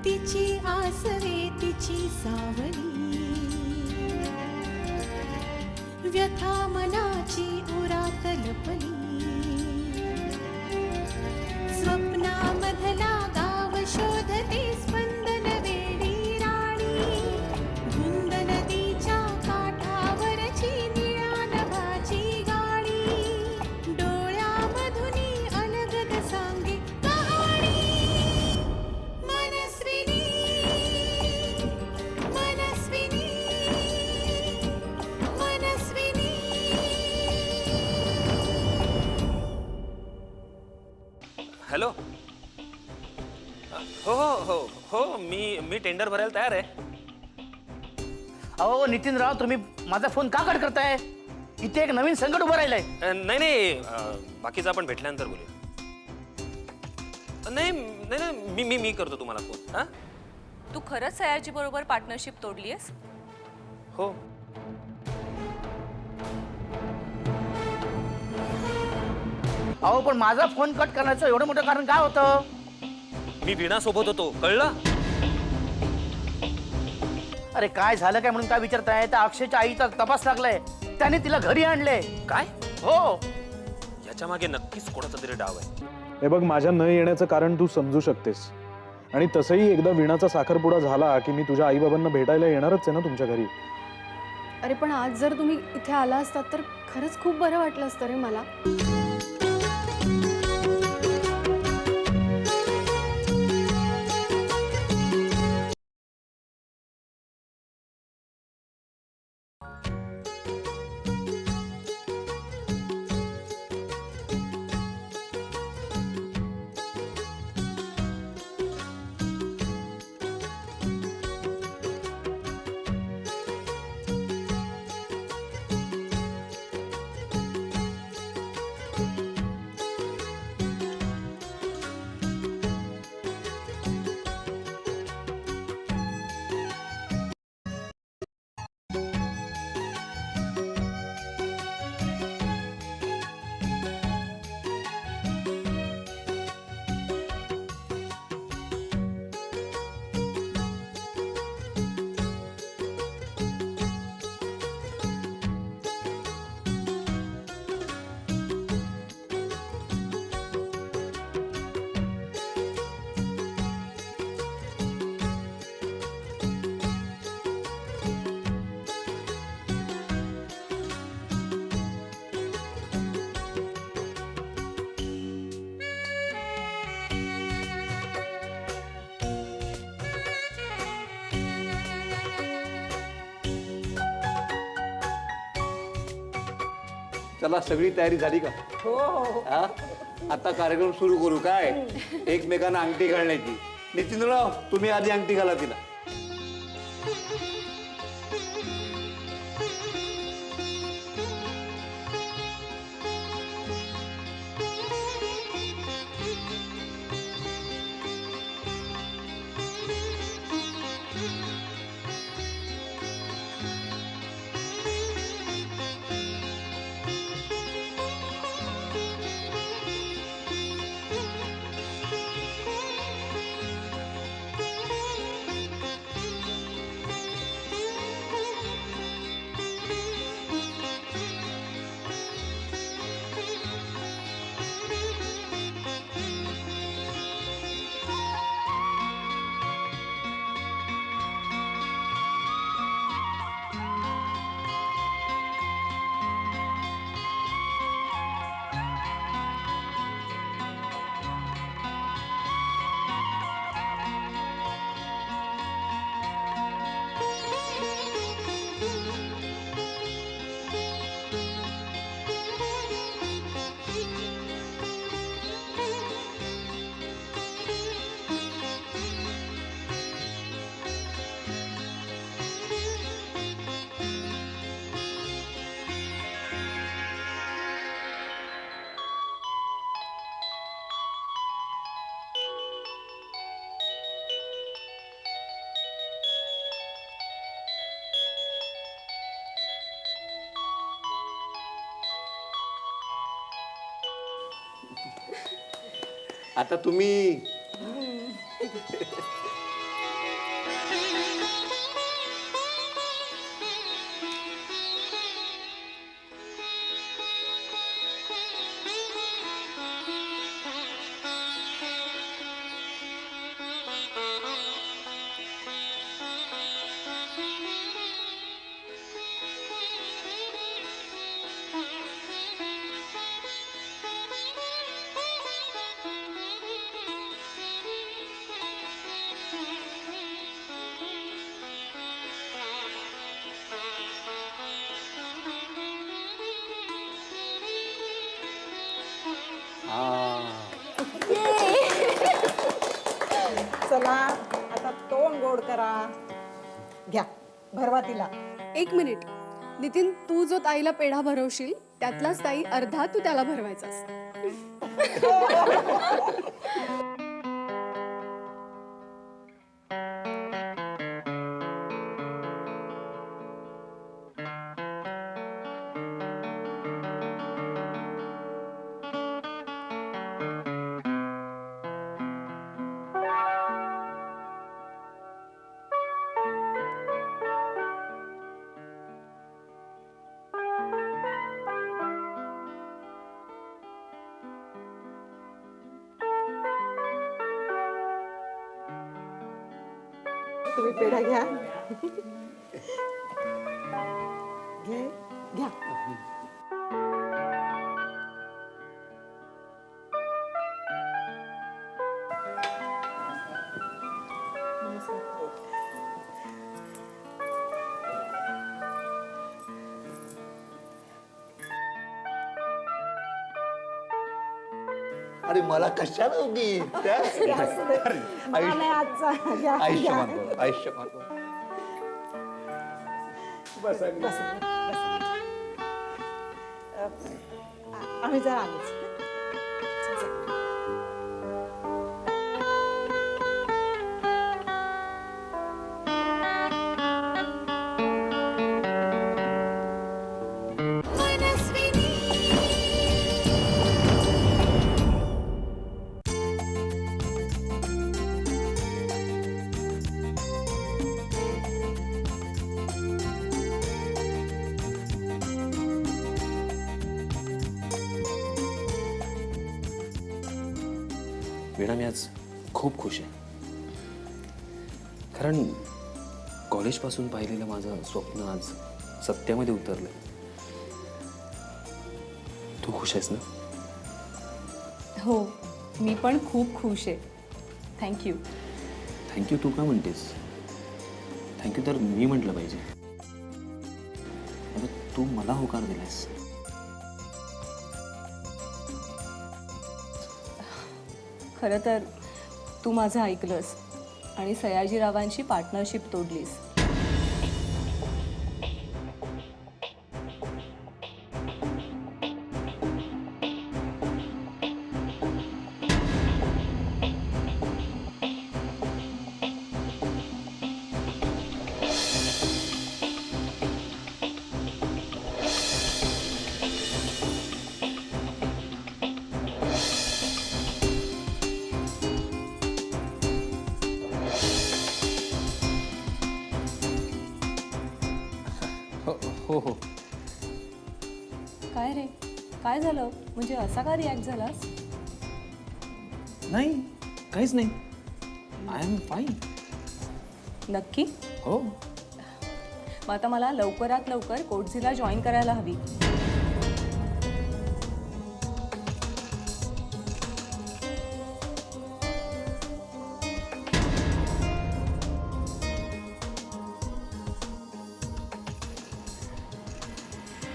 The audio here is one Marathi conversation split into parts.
तिची आसवे तिची सावली, व्यथा मनाची उरात लपली, स्वप्नामधला गाव शोधते स्पंदन वेडी राणी, धुंद नदीच्या काठावरची निळ्या नभाची गाणी, डोळ्यामधुनी अलगद सांगे कहाणी. मनस्विनी मनस्विनी मनस्विनी. हॅलो. हो हो हो हो मी टेंडर भरायला तयार आहे. अहो नितीनराव, तुम्ही माझा फोन का कट करताय? इथे एक नवीन संकट उभं राहिलंय. नाही नाही, बाकीचं आपण भेटल्यानंतर बोलूया. नाही नाही नाही, मी मी मी करतो तुम्हाला फोन. हा, तू खरंच सयाजी बरोबर पार्टनरशिप तोडलीयस? हो. अहो पण माझा फोन कट करण्याचं एवढं मोठं कारण काय होतं? मी वीणा सोबत होतो, कळलं? अरे काय झालं काय म्हणून काय विचारताय? त्या अक्षयच्या आईचा तपास लागलाय, त्याने तिला घरी आणले. काय? हो. याच्या मागे नक्कीच कोणाचा तरी डाव आहे. हे बघ, माझ्या न येण्याचं कारण तू समजू शकतेस, आणि तसंही एकदा वीणाचा साखरपुडा झाला की मी तुझ्या आईबाबांना भेटायला येणारच आहे ना तुमच्या घरी. अरे पण आज जर तुम्ही इथे आला असतात तर खरंच खूप बरं वाटलं असतं रे मला. चला, सगळी तयारी झाली का? हो. आता कार्यक्रम सुरू करू. काय एकमेकांना अंगठी घालण्याची. नितीनराव, तुम्ही आधी अंगठी घाला तिला. आता तुम्ही चला आता तोंड गोड करा. घ्या भरवा तिला. एक मिनिट नितीन, तू जो ताईला पेढा भरवशील त्यातलाच ताई अर्धा तू त्याला भरवायचास. तुम्ही पेढा घ्या. घे घ्या. अरे मला कशाला उगी मला नाही आजचा. घ्या, आयुष्यमान घ्या. भव, आयुष्यमान भव. बस. आम्ही जरा आलोच. मनस्विनी वीणा, मी आज खूप खुश आहे. कारण कॉलेजपासून पाहिलेलं माझं स्वप्न आज सत्यामध्ये उतरलं. तू खुश आहेस ना? हो, मी पण खूप खुश आहे. थँक्यू. थँक्यू तू का म्हणतेस? थँक्यू तर मी म्हटलं पाहिजे. अगं तू मला होकार दिलास. खरं तर तू माझं ऐकलंस आणि सयाजीरावांशी पार्टनरशिप तोडलीस. हो हो. काय रे, काय झालं? म्हणजे असा का रिॲक्ट झालास? नाही, काहीच नाही. I am fine. नक्की? हो. मग आता मला लवकरात लवकर कोटझीला जॉईन करायला हवी.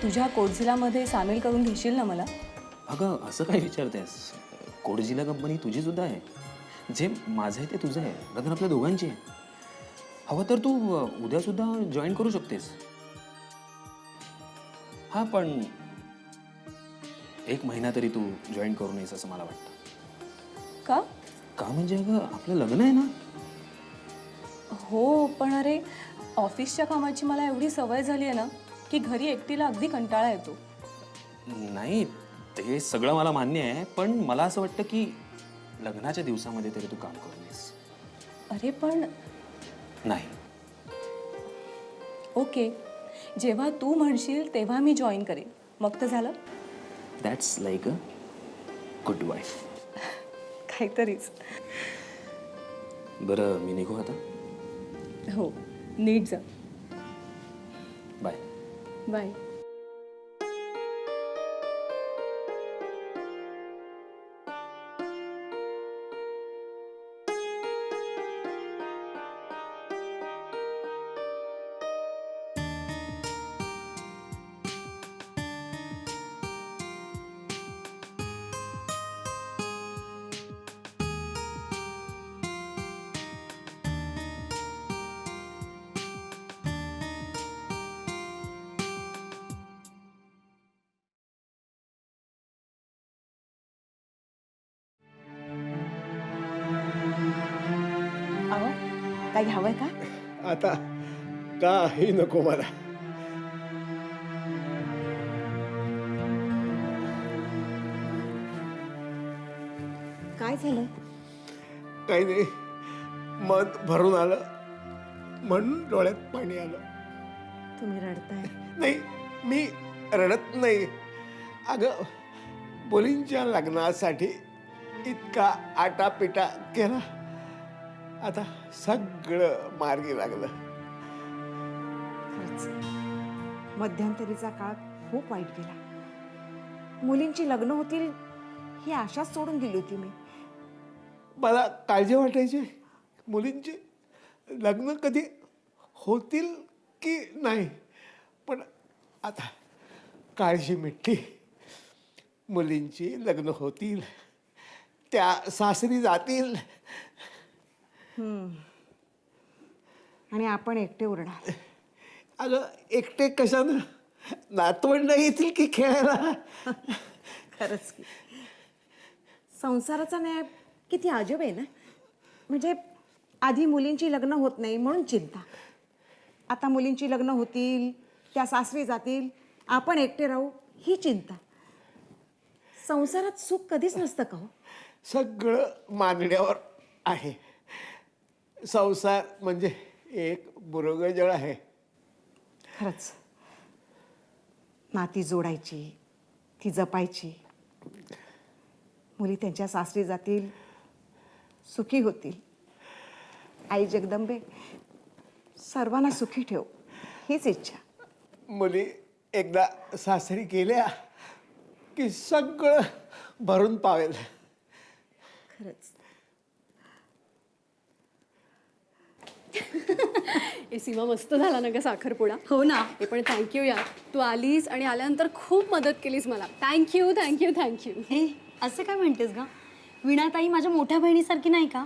तुझ्या कोटझिलामध्ये सामील करून घेशील ना मला? अगं असं काय विचारतेस? कोडजिला कंपनी तुझी सुद्धा आहे. जे माझं आहे ते तुझं आहे. लग्न आपल्या दोघांची आहे. हवं तर तू उद्या सुद्धा जॉईन करू शकतेस. हा, पण 1 महिना तरी तू जॉईन करू नयेस असं मला वाटतं. का? का म्हणजे अगं आपलं लग्न आहे ना. हो, पण अरे ऑफिसच्या कामाची मला एवढी सवय झाली आहे ना की घरी एकटीला अगदी कंटाळा येतो. नाही, ते सगळं मला मान्य आहे, पण मला असं वाटतं की लग्नाच्या दिवसामध्ये तरी तू काम करू नयेस. अरे पण नाही. ओके, जेव्हा तू म्हणशील तेव्हा मी जॉईन करेन, मग तर झालं. That's like a good wife. काहीतरीच. बरं मी निघू आता. हो, नीट जा. बाय. बाय. अहो काही हवंय का? आता काही नको मला. काय झालं? काही नाही, मन भरून आलं म्हणून डोळ्यात पाणी आलं. तुम्ही रडताय? नाही, मी रडत नाही. अगं, मुलींच्या लग्नासाठी इतका आटापिटा केला, आता सगळं मार्गी लागलं. खरंच मध्यंतरीचा काळ खूप वाईट गेला. मुलींची लग्न होतील ही आशाच सोडून दिली होती मी. मला काळजी वाटायची मुलींची लग्न कधी होतील की नाही, पण आता काळजी मिटली. मुलींची लग्न होतील, त्या सासरी जातील. आणि आपण एकटे उरणार. अगं, एकटे कशानं? नातवंड येतील की खेळायला. खरंच की संसाराचा न्याय किती अजब आहे ना. म्हणजे आधी मुलींची लग्न होत नाही म्हणून चिंता, आता मुलींची लग्न होतील, त्या सासरी जातील, आपण एकटे राहू ही चिंता. संसारात सुख कधीच नसतं का हो? सगळं मानण्यावर आहे. संसार म्हणजे एक मृगजळ आहे. खरंच नाती जोडायची, ती जपायची. मुली त्यांच्या सासरी जातील, सुखी होतील. आई जगदंबे सर्वांना सुखी ठेव हीच इच्छा. मुली एकदा सासरी गेल्या की सगळं भरून पावेल. खरंच ए सीमा, मस्त झाला ना ग साखरपुडा. हो ना. हे पण थँक्यू यार, तू आलीस आणि आल्यानंतर खूप मदत केलीस मला. Thank you thank you thank you. हे असं काय म्हणतेस ग? वीणाताई माझ्या मोठ्या बहिणीसारखी नाही का?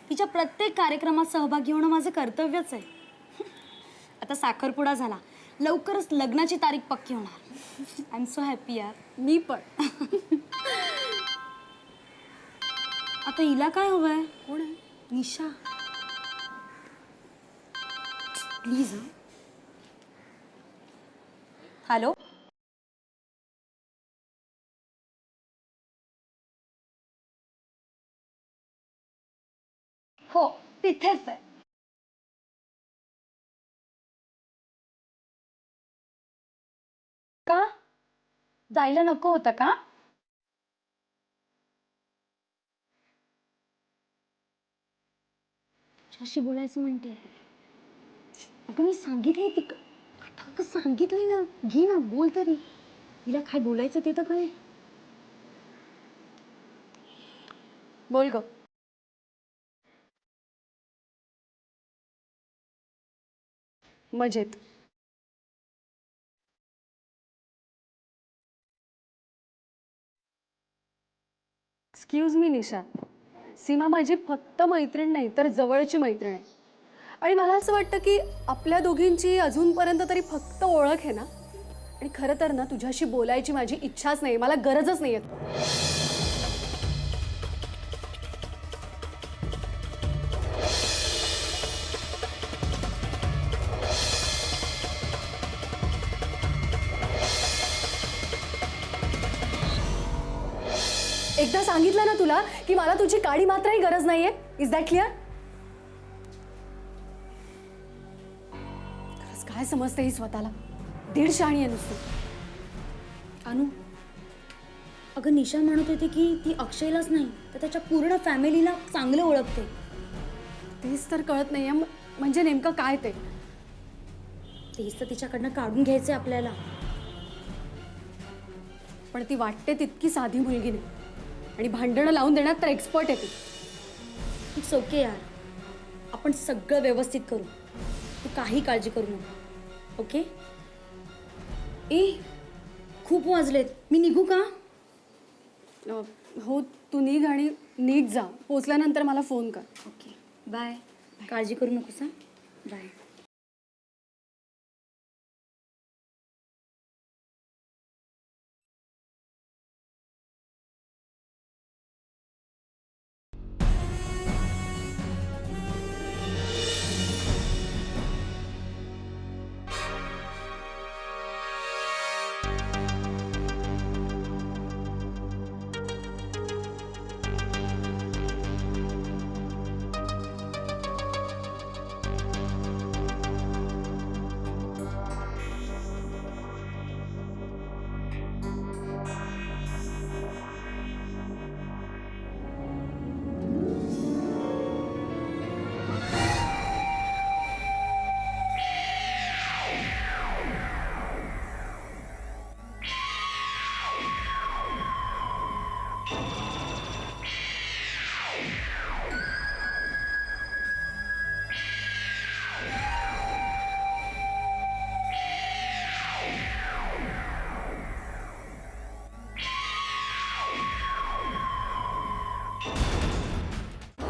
तिच्या प्रत्येक कार्यक्रमात सहभागी होणं माझं कर्तव्यच आहे. आता साखरपुडा झाला, लवकरच लग्नाची तारीख पक्की होणार. आय एम सो हॅपी यार. मी पण. आता हिला काय हवंय? कोण आहे? निशा प्लीज. हॅलो, हो तिथेच आहे. का जायला नको होतं का? तुझ्याशी बोलायचं म्हणते. अगं मी सांगितलंय ती. अगं सांगितलंय ना, घे ना, बोल तरी. तिला काय बोलायचं ते तर काय. बोल ग. मजेत. एक्सक्यूज मी निशा, सीमा माझी फक्त मैत्रीण नाही तर जवळची मैत्रीण आहे. आणि मला असं वाटतं की आपल्या दोघींची अजूनपर्यंत तरी फक्त ओळख आहे ना. आणि खरं तर ना तुझ्याशी बोलायची माझी इच्छाच नाही, मला गरजच नाही आहे. एकदा सांगितलं ना तुला की मला तुझी काडी मात्रही गरज नाहीये. Is that clear? खरंच काय समजते ही स्वतःला? दीड शाणी आहे नुसती. अनु, अगं निशा म्हणत होती की ती अक्षयलाच नाही तर त्याच्या पूर्ण फॅमिलीला चांगलं ओळखते. तेच तर कळत नाहीये म्हणजे नेमकं काय ते. तेच तर तिच्याकडनं काढून घ्यायचंय आपल्याला. पण ती वाटते तितकी साधी मुलगी नाही आणि भांडणं लावून देण्यात तर एक्सपर्ट आहे ती. इट्स ओके यार, आपण सगळं व्यवस्थित करू. तू काही काळजी करू नको. ओके? ए, खूप वाजलेत, मी निघू का? हो, तू निघ आणि नीट जा. पोचल्यानंतर मला फोन कर. Okay, bye. काळजी करू नकोस हां. बाय.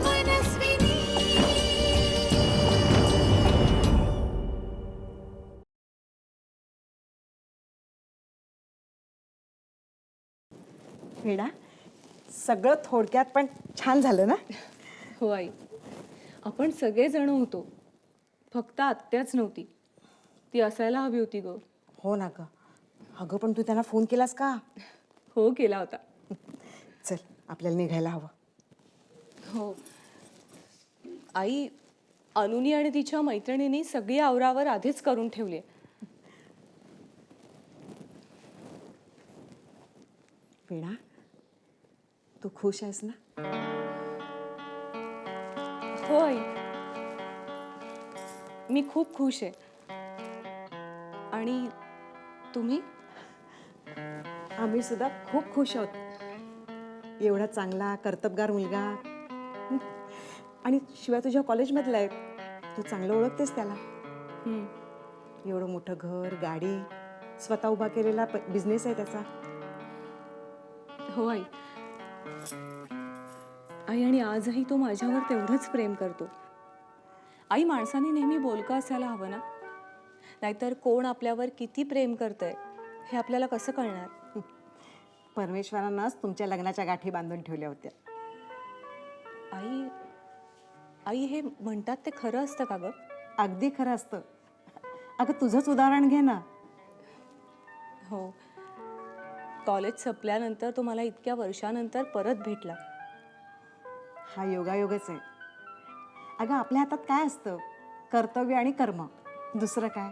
मनस्विनी वेडा, सगळं थोडक्यात पण छान झालं ना? हो आई, आपण सगळेजण होतो. फक्त आत्याच नव्हती. ती असायला हवी होती ग. हो ना ग. अगं पण तू त्यांना फोन केलास का? हो, केला होता. चल, आपल्याला निघायला हवं. हो आई, अनुनी आणि तिच्या मैत्रिणींनी सगळी आवरावर आधीच करून ठेवली. वेडा, तू खुश आहेस ना? हो आई, मी खूप खुश आहे. आणि तुम्ही? आम्ही सुद्धा खूप खुश आहोत. एवढा चांगला कर्तबगार मुलगा. आणि शिवाय तुझ्या कॉलेजमधला आहे. तू चांगलं ओळखतेस त्याला. एवढं मोठं घर, गाडी, स्वतः उभा केलेला बिझनेस आहे त्याचा. हो आई. आई, आणि आजही तो माझ्यावर तेवढंच प्रेम करतो. आई, माणसाने नेहमी बोलकं असायला हवं ना? नाहीतर कोण आपल्यावर किती प्रेम करतंय हे आपल्याला कसं कळणार? परमेश्वरानंच तुमच्या लग्नाच्या गाठी बांधून ठेवल्या होत्या. आई, आई हे म्हणतात ते खरं असतं का ग? अगदी खरं असतं. अगं तुझंच उदाहरण घे ना. हो, कॉलेज संपल्यानंतर तो मला इतक्या वर्षानंतर परत भेटला. हा योगायोगच आहे. अगं आपल्या हातात काय असतं? कर्तव्य आणि कर्म, दुसरं काय?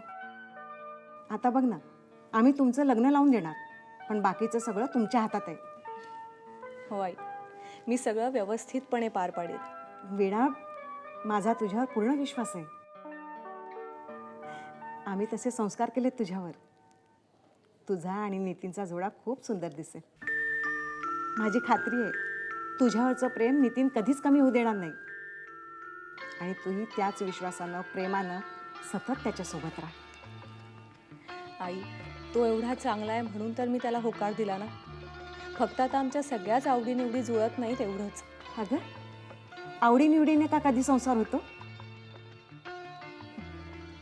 आता बघ ना, आम्ही तुमचं लग्न लावून देणार, पण बाकीचं सगळं तुमच्या हातात आहे. हो आई, मी सगळं व्यवस्थितपणे पार पाडेल. वीणा, माझा तुझ्यावर पूर्ण विश्वास आहे. आम्ही तसे संस्कार केलेत तुझ्यावर. तुझा आणि नितीनचा जोडा खूप सुंदर दिसेल. माझी खात्री आहे तुझ्यावरचं प्रेम नितीन कधीच कमी होऊ देणार नाही. आणि तूही त्याच विश्वासानं, प्रेमानं सतत त्याच्यासोबत राहा. आई, तो एवढा चांगला आहे म्हणून तर मी त्याला होकार दिला ना. फक्त आता आमच्या सगळ्याच आवडीनिवडी जुळत नाहीत एवढंच. अगं, आवडीनिवडीने का कधी संसार होतो?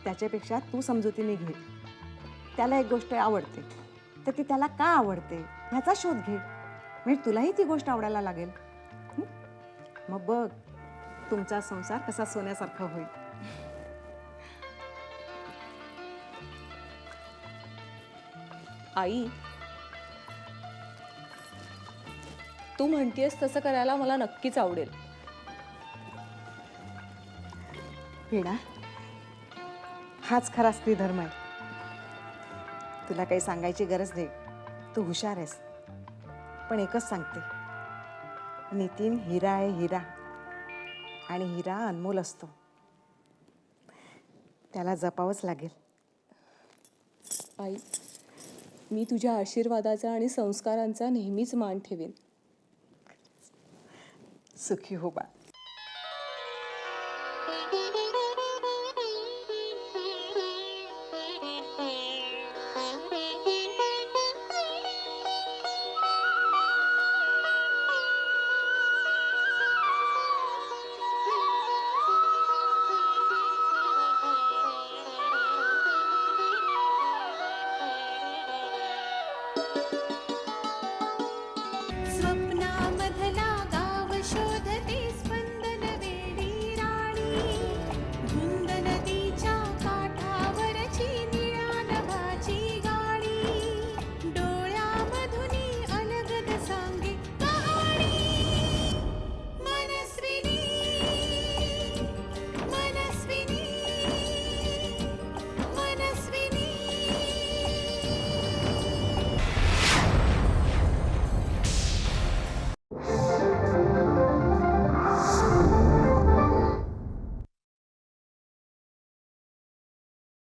त्याच्यापेक्षा तू समजुतीने घे. त्याला एक गोष्ट आवडते तर ती त्याला का आवडते ह्याचा शोध घे. म्हणजे तुलाही ती गोष्ट आवडायला लागेल. मग बघ तुमचा संसार कसा सोन्यासारखा होईल. आई, तू म्हणतेस तसं करायला मला नक्कीच आवडेल. वीणा, हाच खरा स्त्री धर्म आहे. तुला काही सांगायची गरज नाही, तू हुशार आहेस. पण एकच सांगते, नितीन हिरा आहे, हिरा. आणि हिरा अनमोल असतो, त्याला जपावंच लागेल. आई, मी तुझ्या आशीर्वादाचा आणि संस्कारांचा नेहमीच मान ठेवेन. सुखी हो बा.